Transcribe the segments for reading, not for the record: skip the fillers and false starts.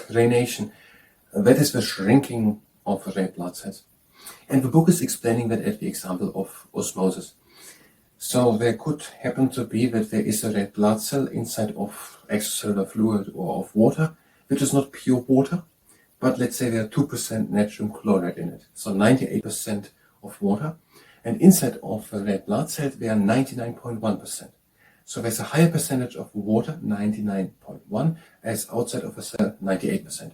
Crenation, that is the shrinking of red blood cells. And the book is explaining that at the example of osmosis. So there could happen to be that there is a red blood cell inside of extracellular fluid or of water, which is not pure water, but let's say there are 2% natrium chloride in it. So 98% of water. And inside of a red blood cell, there are 99.1%. So there's a higher percentage of water, 99.1, as outside of a cell, 98%.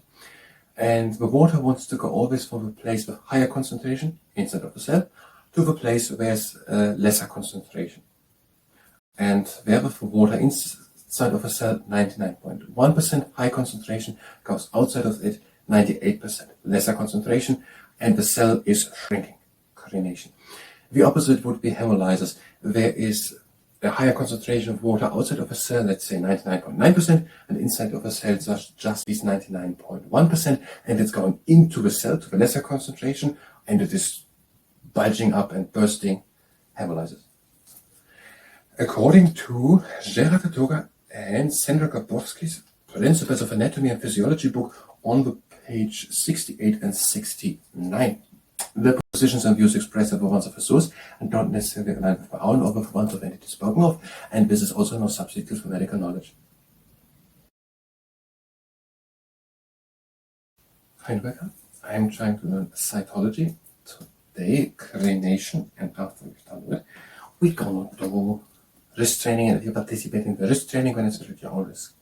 And the water wants to go always from the place with higher concentration, inside of the cell, to the place where there's lesser concentration. And where with the water inside of a cell, 99.1% high concentration, goes outside of it, 98% lesser concentration, and the cell is shrinking, crenation. The opposite would be hemolysis. There is a higher concentration of water outside of a cell, let's say 99.9%, and inside of a cell just this 99.1%, and it's going into the cell to the lesser concentration, and it is bulging up and bursting, hemolysis. According to Gerard Toga and Sandra Gabowski's Principles of Anatomy and Physiology book on the page 68 and 69. The positions and views expressed are the ones of the source and don't necessarily align with my own or with the ones of entities spoken of, and this is also no substitute for medical knowledge. Hi, welcome. I'm trying to learn cytology today, crenation, and after we've done that, we're gonna do wrist training, and if you participate in the wrist training, then it's at your own risk.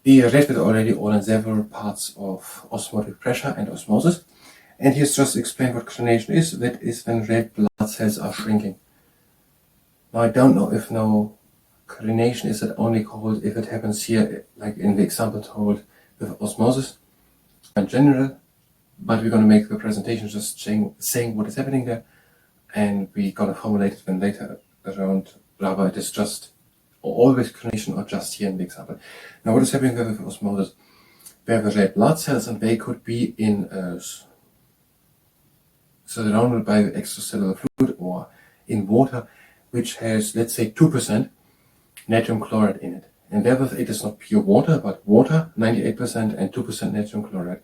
We read it already all in several parts of osmotic pressure and osmosis. And here's just explained what crenation is. That is when red blood cells are shrinking. Now I don't know if crenation is it only called if it happens here, like in the example told with osmosis in general, but we're going to make the presentation just saying what is happening there, and we're going to formulate it when later around rather it is just always crenation or just here in the example. Now what is happening there with osmosis? We have red blood cells, and they could be in surrounded by extracellular fluid or in water, which has, let's say, 2% natrium chloride in it. And therefore it is not pure water, but water, 98%, and 2% natrium chloride.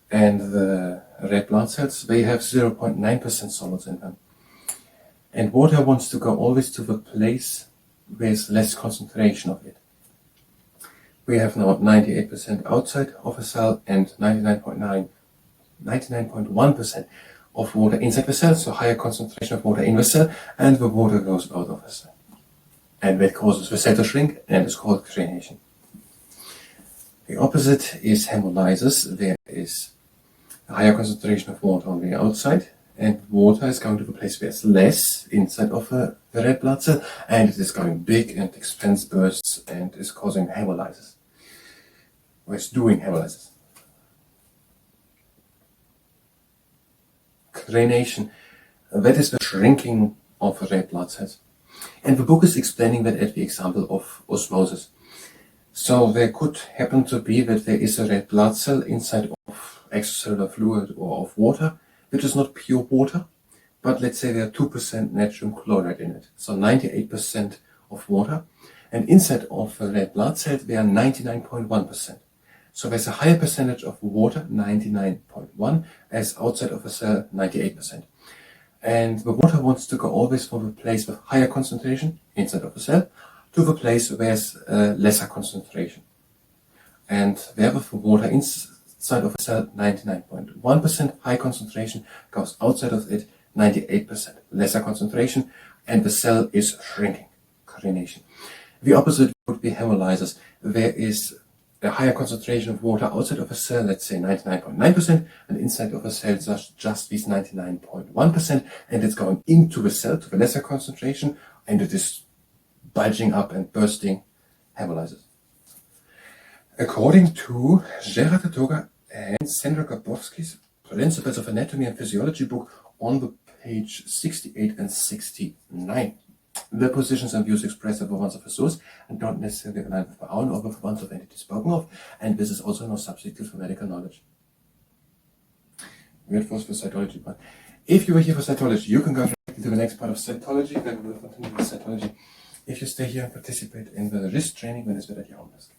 And the red blood cells, they have 0.9% solids in them. And water wants to go always to the place with less concentration of it. We have now 98% outside of a cell and 99.1% of water inside the cell, so higher concentration of water in the cell, and the water goes out of the cell. And that causes the cell to shrink, and is called crenation. The opposite is hemolysis. There is a higher concentration of water on the outside, and water is going to the place where it's less inside of the red blood cell, and it is going big and expands, bursts, and is causing hemolysis. Or it's doing hemolysis. Crenation, that is the shrinking of red blood cells. And the book is explaining that at the example of osmosis. So there could happen to be that there is a red blood cell inside of extracellular fluid or of water, which is not pure water, but let's say there are 2% natrium chloride in it. So 98% of water. And inside of a red blood cell, there are 99.1%. So there's a higher percentage of water, 99.1, as outside of a cell, 98%. And the water wants to go always from the place with higher concentration, inside of a cell, to the place where there's lesser concentration. And where with the water inside of a cell, 99.1% high concentration, goes outside of it, 98% lesser concentration, and the cell is shrinking, crenation. The opposite would be hemolysis. There is a higher concentration of water outside of a cell, let's say 99.9%, and inside of a cell just this 99.1%, and it's going into the cell to the lesser concentration, and it is bulging up and bursting, hemolysis. According to Gerard Toga and Sandra Gabowski's Principles of Anatomy and Physiology book on the page 68 and 69. The positions and views expressed are the ones of the source and don't necessarily align with my own or with the ones of entities spoken of, and this is also no substitute for medical knowledge. That was for cytology part. If you were here for cytology, you can go directly to the next part of cytology, then we will continue with cytology. If you stay here and participate in the wrist training, then it's better at your own risk.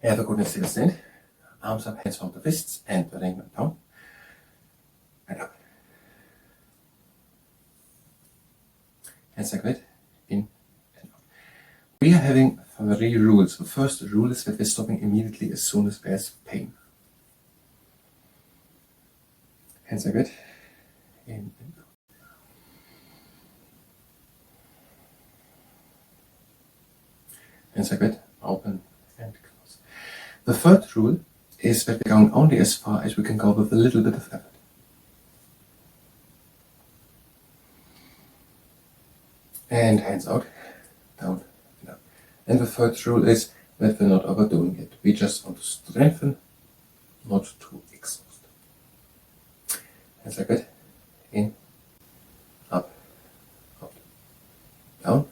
Have a good and still stand. Arms up, hands from the fists, and the ring down and up. Hands like that, in and out. We are having 3 rules. The first rule is that we're stopping immediately as soon as there's pain. Hands like that, in and out. Hands like that, open and close. The third rule is that we're going only as far as we can go with a little bit of effort. And hands out, down and up. And the third rule is that we're not overdoing it. We just want to strengthen, not to exhaust. Hands like that, in, up, out, down.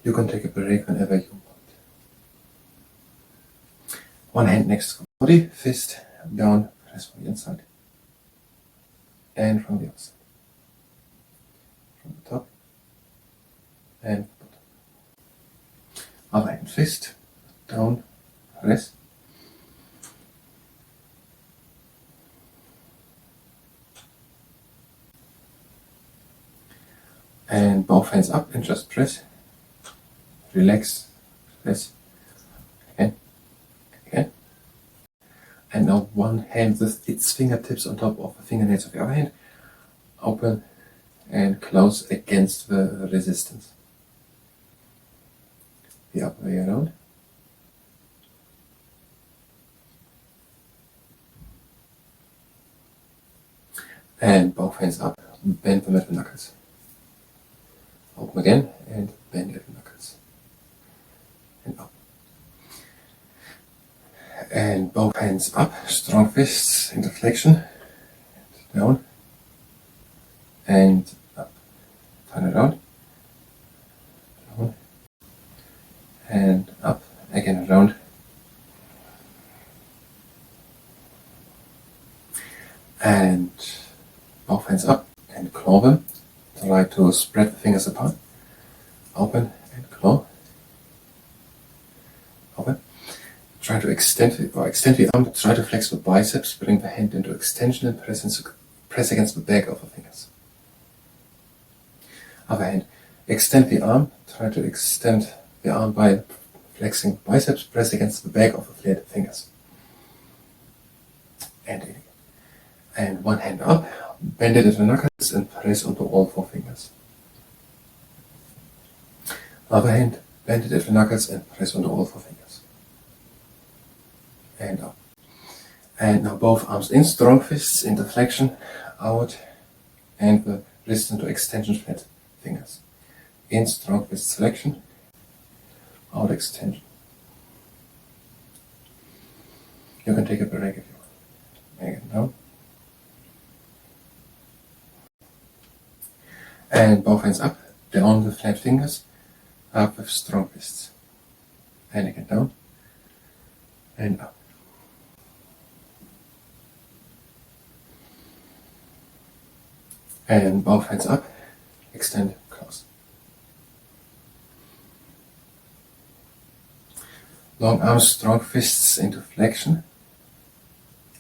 You can take a break whenever you want. One hand next to the body, fist down, press from the inside and from the outside. From the top and bottom. Other hand, fist down, press. And both hands up and just press. Relax, press, again, again. And now one hand with its fingertips on top of the fingernails of the other hand. Open and close against the resistance. The other way around. And both hands up, bend them at the knuckles. Open again and bend at the knuckles. And up. And both hands up, strong fists into flexion, and down, and up. Turn around, down, and up, again around. And both hands up and claw them. Try to spread the fingers apart. Open and claw. Open. Try to extend the arm. Try to flex the biceps. Bring the hand into extension and press against the back of the fingers. Other hand. Extend the arm. Try to extend the arm by flexing the biceps. Press against the back of the flared fingers. And in again. And one hand up. Bend it at the knuckles and press onto all 4 fingers. Other hand, bend it at the knuckles and press onto all 4 fingers. And up. And now both arms in, strong fists into flexion, out, and the wrist into extension, flat fingers. In, strong fists, flexion, out, extension. You can take a break if you want. Again, down. And both hands up, down the flat fingers, up with strong fists. And again down, and up. And both hands up, extend, close. Long arms, strong fists into flexion,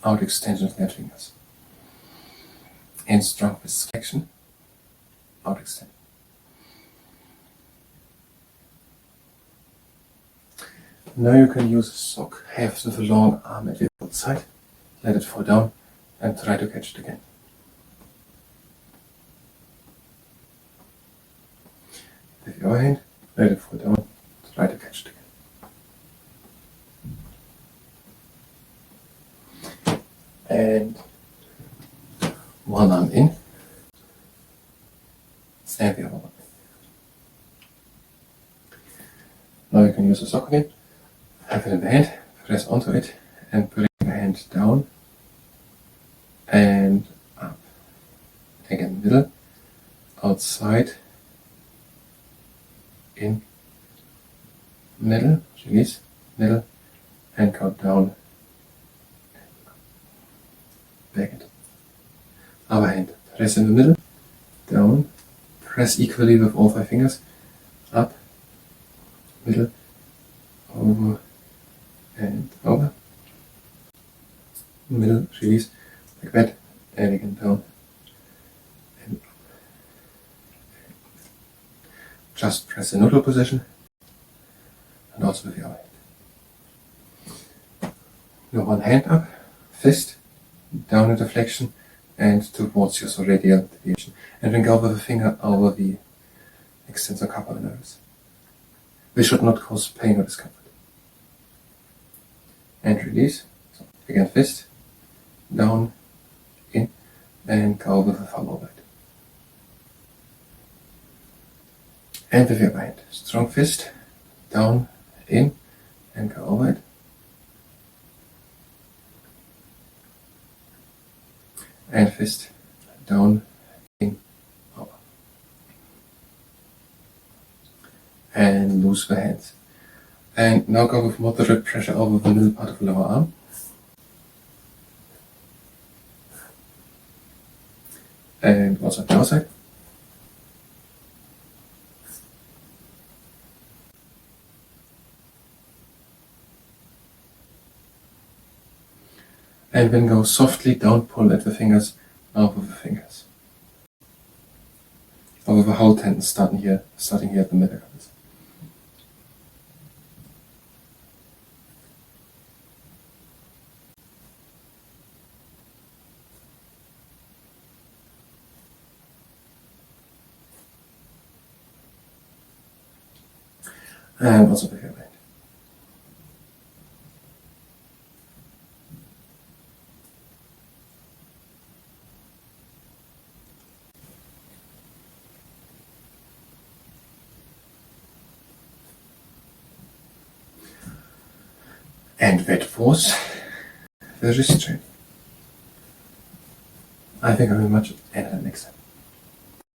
out, extension, flat fingers. In, strong fists, flexion, out, extend. Now you can use a sock, have the long arm at the outside, let it fall down and try to catch it again. With your hand, let it fall down, try to catch it again. And one arm in, and the other one in. Now you can use the sock again, have it in the hand, press onto it and bring the hand down and up. Again, middle, outside, in, middle, release, middle, and go down, back it. Other hand, press in the middle, down, press equally with all 5 fingers, up, middle, over, in, over, middle, release, like that, and again down, and just press the neutral position, and also with your right. Your one hand up, fist, down into flexion, and towards your radial deviation. And then go with the finger over the extensor carpal nerves. This should not cause pain or discomfort. And release. So again, fist, down, in, and go with the thumb over it. And with your right, strong fist, down, in, and go over it. And fist, down, in, over. And loose the hands. And now go with moderate pressure over the middle part of the lower arm. And also the other side. And then go softly down, pull at the fingers, over the fingers. Over the whole tendon, starting here at the metacarpus. And also with your right. And that was the wrist training. I think I will much end it next time.